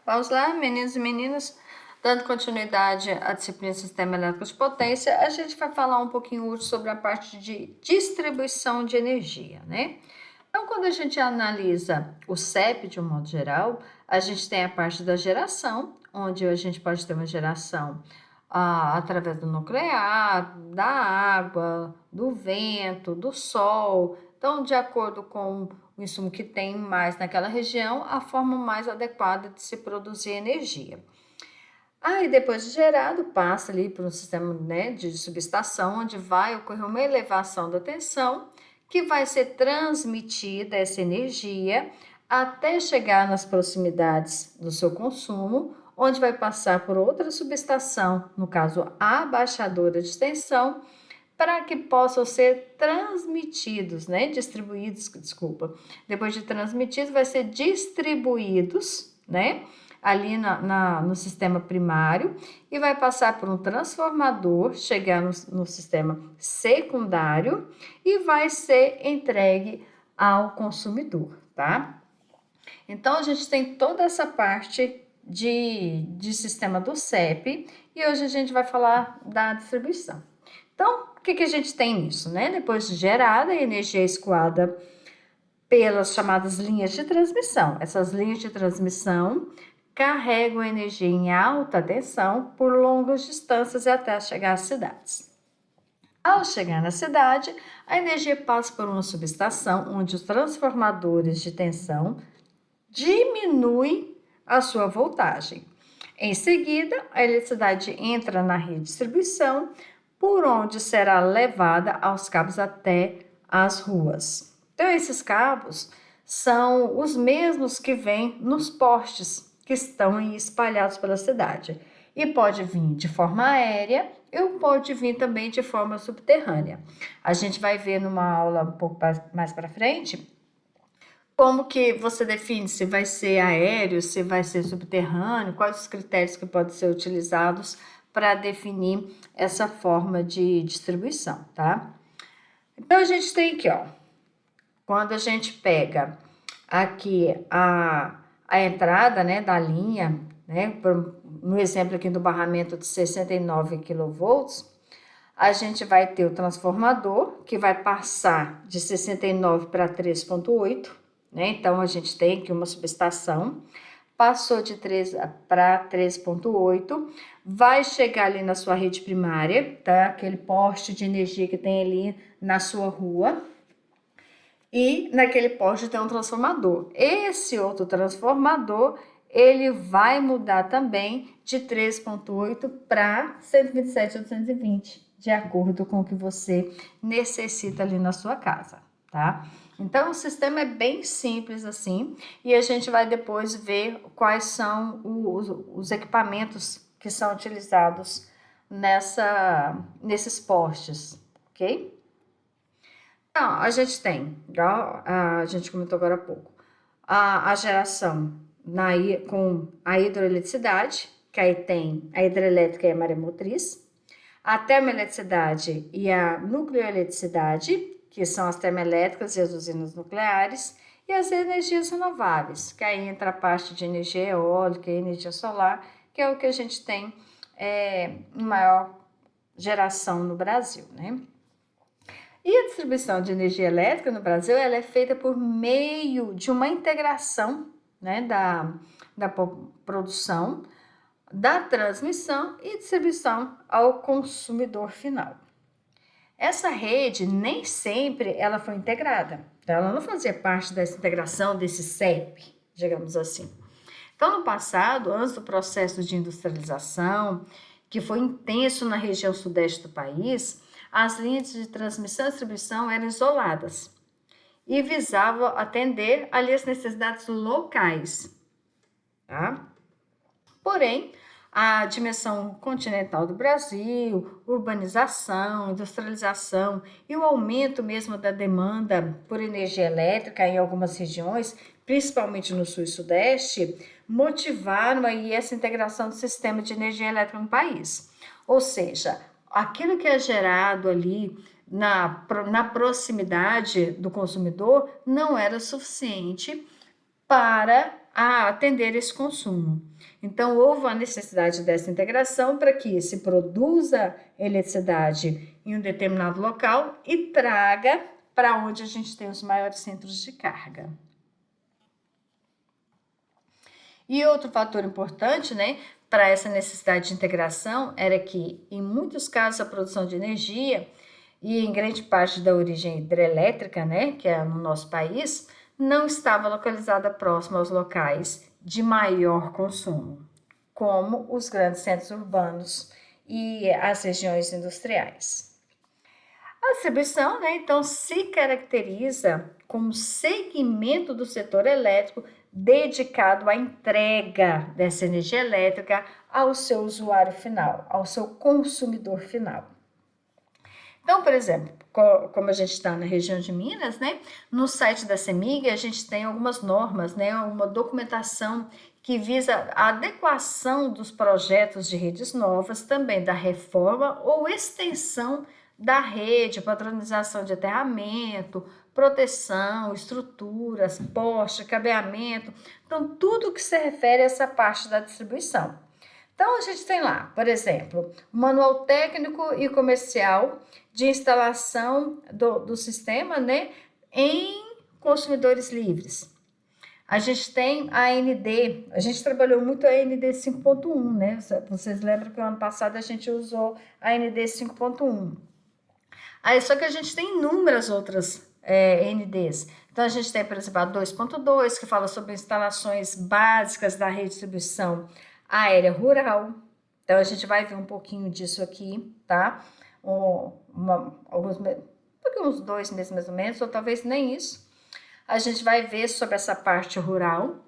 Vamos lá, meninos e meninas, dando continuidade à disciplina Sistema Elétrico de Potência, a gente vai falar um pouquinho hoje sobre a parte de distribuição de energia, né? Então, quando a gente analisa o CEP de um modo geral, a gente tem a parte da geração, onde a gente pode ter uma geração através do nuclear, da água, do vento, do sol. Então, de acordo com o insumo que tem mais naquela região, a forma mais adequada de se produzir energia. Aí, depois de gerado, passa ali para um sistema, né, de subestação, onde vai ocorrer uma elevação da tensão, que vai ser transmitida essa energia até chegar nas proximidades do seu consumo, onde vai passar por outra subestação, no caso a abaixadora de tensão, para que possam ser transmitidos, né? Distribuídos, desculpa. Depois de transmitidos, vai ser distribuídos, né? Ali no sistema primário e vai passar por um transformador, chegar no sistema secundário e vai ser entregue ao consumidor, tá? Então, a gente tem toda essa parte de sistema do CEP e hoje a gente vai falar da distribuição. Então, o que a gente tem nisso, né? Depois de gerada, a energia é escoada pelas chamadas linhas de transmissão. Essas linhas de transmissão carregam energia em alta tensão por longas distâncias e até chegar às cidades. Ao chegar na cidade, a energia passa por uma subestação onde os transformadores de tensão diminuem a sua voltagem. Em seguida, a eletricidade entra na rede de distribuição, por onde será levada aos cabos até as ruas. Então, esses cabos são os mesmos que vêm nos postes que estão aí espalhados pela cidade. E pode vir de forma aérea ou pode vir também de forma subterrânea. A gente vai ver numa aula um pouco mais para frente como que você define se vai ser aéreo, se vai ser subterrâneo, quais os critérios que podem ser utilizados para definir essa forma de distribuição, tá? Então, a gente tem aqui, ó, quando a gente pega aqui a entrada, né, da linha, né, no exemplo aqui do barramento de 69 kV, a gente vai ter o transformador, que vai passar de 69 para 3,8, né? Então, a gente tem aqui uma subestação, passou de 3 para 3,8, vai chegar ali na sua rede primária, tá? Aquele poste de energia que tem ali na sua rua. E naquele poste tem um transformador. Esse outro transformador, ele vai mudar também de 3,8 para 127 ou 220, de acordo com o que você necessita ali na sua casa, tá? Então, o sistema é bem simples assim, e a gente vai depois ver quais são os equipamentos que são utilizados nesses postes, ok? Então, a gente tem, igual a gente comentou agora há pouco, a geração com a hidroeletricidade, que aí tem a hidrelétrica e a maremotriz, a termoeletricidade e a nucleoeletricidade, que são as termoelétricas e as usinas nucleares, e as energias renováveis, que aí entra a parte de energia eólica e energia solar, que é o que a gente tem em maior geração no Brasil, né? E a distribuição de energia elétrica no Brasil, ela é feita por meio de uma integração, né, da produção, da transmissão e distribuição ao consumidor final. Essa rede nem sempre ela foi integrada, então ela não fazia parte dessa integração desse CEP, digamos assim. Então, no passado, antes do processo de industrialização, que foi intenso na região sudeste do país, as linhas de transmissão e distribuição eram isoladas e visavam atender ali as necessidades locais, tá? Porém, a dimensão continental do Brasil, urbanização, industrialização e o aumento mesmo da demanda por energia elétrica em algumas regiões, principalmente no sul e sudeste, motivaram aí essa integração do sistema de energia elétrica no país. Ou seja, aquilo que é gerado ali na proximidade do consumidor não era suficiente para a atender esse consumo. Então, houve a necessidade dessa integração para que se produza eletricidade em um determinado local e traga para onde a gente tem os maiores centros de carga. E outro fator importante, né, para essa necessidade de integração era que, em muitos casos, a produção de energia, e em grande parte da origem hidrelétrica, né, que é no nosso país, não estava localizada próxima aos locais de maior consumo, como os grandes centros urbanos e as regiões industriais. A distribuição, né, então, se caracteriza como segmento do setor elétrico dedicado à entrega dessa energia elétrica ao seu usuário final, ao seu consumidor final. Então, por exemplo, como a gente está na região de Minas, né, no site da CEMIG a gente tem algumas normas, né, uma documentação que visa a adequação dos projetos de redes novas, também da reforma ou extensão da rede, padronização de aterramento, proteção, estruturas, poste, cabeamento, então tudo que se refere a essa parte da distribuição. Então, a gente tem lá, por exemplo, o Manual Técnico e Comercial de Instalação do sistema, né, em consumidores livres. A gente tem a AND, a gente trabalhou muito a AND 5.1, né? Vocês lembram que o ano passado a gente usou a AND 5.1. Aí, só que a gente tem inúmeras outras ANDs. Então, a gente tem, por exemplo, a 2.2, que fala sobre instalações básicas da redistribuição aérea rural. Então, a gente vai ver um pouquinho disso aqui, tá? Uns 2 meses mais ou menos, ou talvez nem isso. A gente vai ver sobre essa parte rural.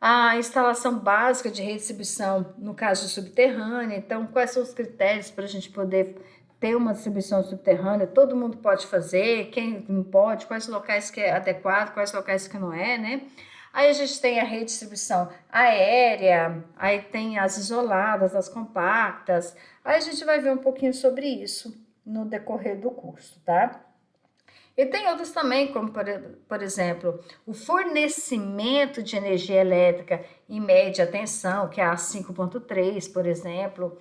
A instalação básica de redistribuição, no caso subterrânea. Então, quais são os critérios para a gente poder ter uma distribuição subterrânea? Todo mundo pode fazer, quem não pode, quais locais que é adequado, quais locais que não é, né? Aí a gente tem a redistribuição aérea, aí tem as isoladas, as compactas. Aí a gente vai ver um pouquinho sobre isso no decorrer do curso, tá? E tem outros também, como por exemplo, o fornecimento de energia elétrica em média tensão, que é a 5.3, por exemplo,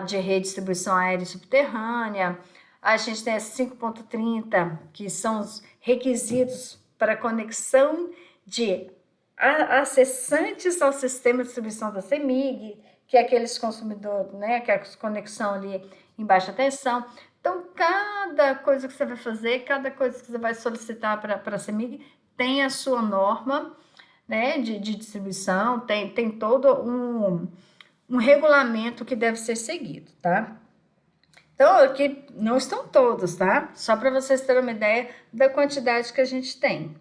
de redistribuição aérea e subterrânea. A gente tem a 5.30, que são os requisitos para conexão de acessantes ao sistema de distribuição da CEMIG, que é aqueles consumidores, né, que é a conexão ali em baixa tensão. Então, cada coisa que você vai fazer, cada coisa que você vai solicitar para a CEMIG tem a sua norma, né, de distribuição, tem todo um regulamento que deve ser seguido, tá? Então, aqui não estão todos, tá? Só para vocês terem uma ideia da quantidade que a gente tem.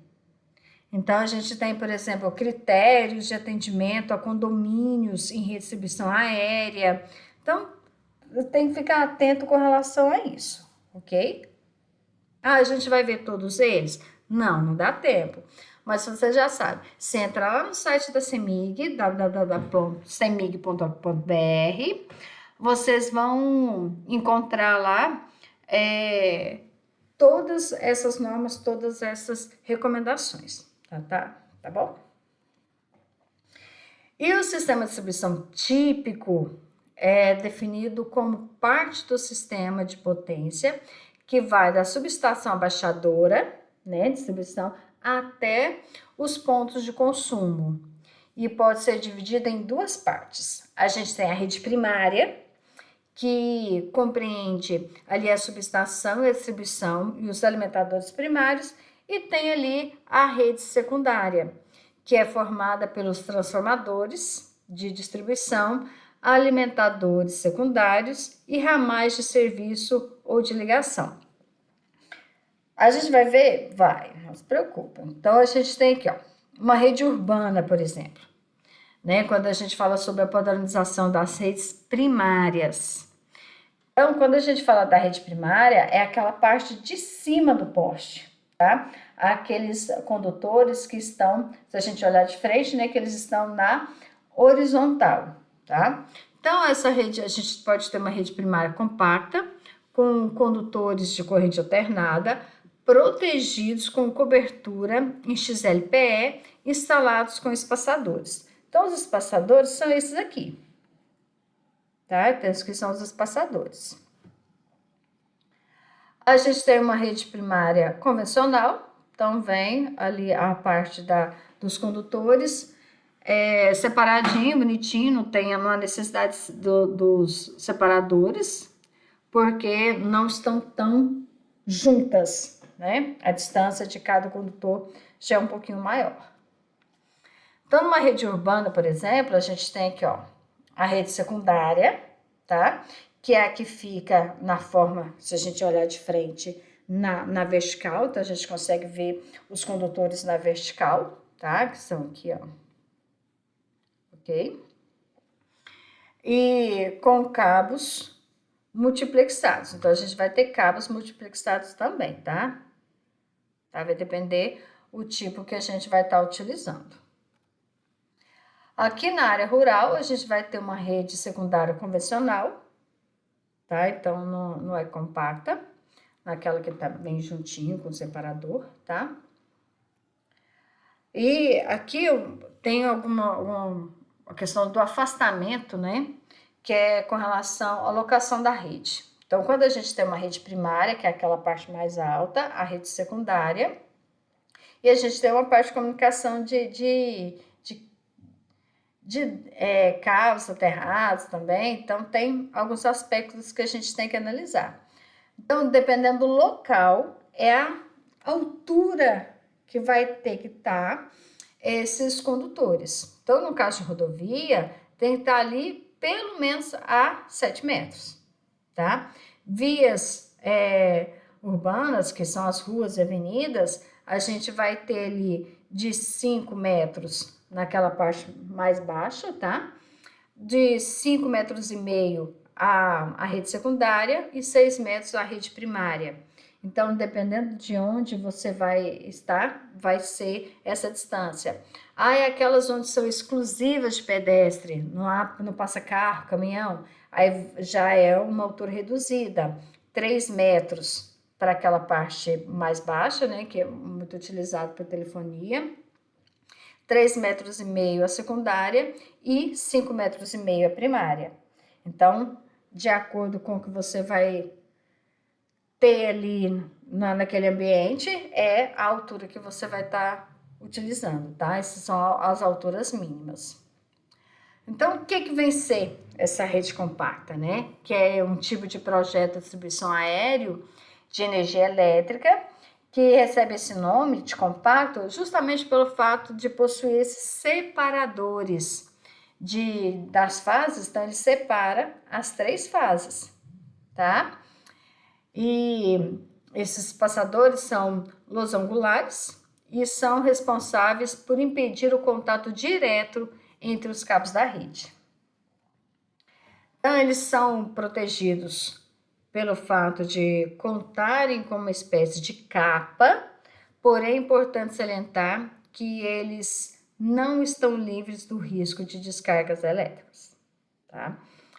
Então, a gente tem, por exemplo, critérios de atendimento a condomínios em redistribuição aérea. Então, tem que ficar atento com relação a isso, ok? Ah, a gente vai ver todos eles? Não dá tempo. Mas você já sabe, se entrar lá no site da CEMIG, www.cemig.org.br, vocês vão encontrar lá todas essas normas, todas essas recomendações. Tá bom? E o sistema de distribuição típico é definido como parte do sistema de potência que vai da subestação abaixadora, né, distribuição, até os pontos de consumo. E pode ser dividida em duas partes. A gente tem a rede primária, que compreende ali a subestação e a distribuição e os alimentadores primários, e tem ali a rede secundária, que é formada pelos transformadores de distribuição, alimentadores secundários e ramais de serviço ou de ligação. A gente vai ver? Vai, não se preocupa. Então, a gente tem aqui, ó, uma rede urbana, por exemplo, né? Quando a gente fala sobre a padronização das redes primárias. Então, quando a gente fala da rede primária, é aquela parte de cima do poste, tá? Aqueles condutores que estão, se a gente olhar de frente, né, que eles estão na horizontal, tá? Então, essa rede, a gente pode ter uma rede primária compacta, com condutores de corrente alternada, protegidos com cobertura em XLPE instalados com espaçadores. Então, os espaçadores são esses aqui, tá? Então, esses que são os espaçadores. A gente tem uma rede primária convencional, então vem ali a parte dos condutores, separadinho, bonitinho, não tem a necessidade dos separadores, porque não estão tão juntas, né? A distância de cada condutor já é um pouquinho maior. Então, numa rede urbana, por exemplo, a gente tem aqui, ó, a rede secundária, tá? Que é a que fica na forma, se a gente olhar de frente, na vertical. Então, a gente consegue ver os condutores na vertical, tá? Que são aqui, ó. Ok? E com cabos multiplexados. Então, a gente vai ter cabos multiplexados também, tá? Vai depender o tipo que a gente vai estar utilizando. Aqui na área rural, a gente vai ter uma rede secundária convencional, tá? Então, não é compacta, naquela que tá bem juntinho com o separador, tá? E aqui tem uma questão do afastamento, né? Que é com relação à locação da rede. Então, quando a gente tem uma rede primária, que é aquela parte mais alta, a rede secundária, e a gente tem uma parte de comunicação de cabos aterrados também, então tem alguns aspectos que a gente tem que analisar. Então, dependendo do local, é a altura que vai ter que estar esses condutores. Então, no caso de rodovia, tem que estar ali pelo menos a 7 metros, tá? Vias urbanas, que são as ruas e avenidas, a gente vai ter ali de 5 metros naquela parte mais baixa, tá? De 5,5 metros a rede secundária e 6 metros a rede primária. Então, dependendo de onde você vai estar, vai ser essa distância. Aquelas onde são exclusivas de pedestre, não passa carro, caminhão, aí já é uma altura reduzida, 3 metros para aquela parte mais baixa, né, que é muito utilizado para telefonia, 3,5 metros a secundária e 5,5 metros a primária. Então, de acordo com o que você vai ter ali naquele ambiente, é a altura que você vai estar utilizando, tá? Essas são as alturas mínimas. Então, o que vem ser essa rede compacta, né? Que é um tipo de projeto de distribuição aéreo de energia elétrica, que recebe esse nome de compacto justamente pelo fato de possuir esses separadores das fases. Então, ele separa as 3 fases, tá? E esses passadores são losangulares e são responsáveis por impedir o contato direto entre os cabos da rede. Então, eles são protegidos pelo fato de contarem com uma espécie de capa, porém é importante salientar que eles não estão livres do risco de descargas elétricas, tá?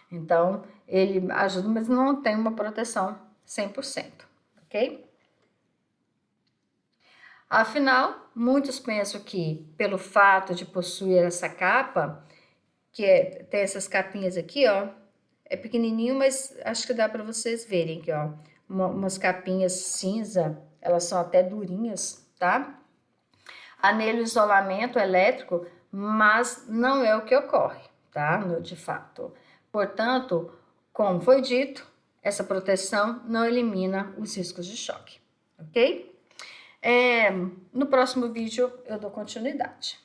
Então, ele ajuda, mas não tem uma proteção 100%, ok? Afinal, muitos pensam que, pelo fato de possuir essa capa, tem essas capinhas aqui, ó, é pequenininho, mas acho que dá para vocês verem aqui, ó, umas capinhas cinza, elas são até durinhas, tá? Há nele isolamento elétrico, mas não é o que ocorre, tá? De fato. Portanto, como foi dito, essa proteção não elimina os riscos de choque, ok? No próximo vídeo eu dou continuidade.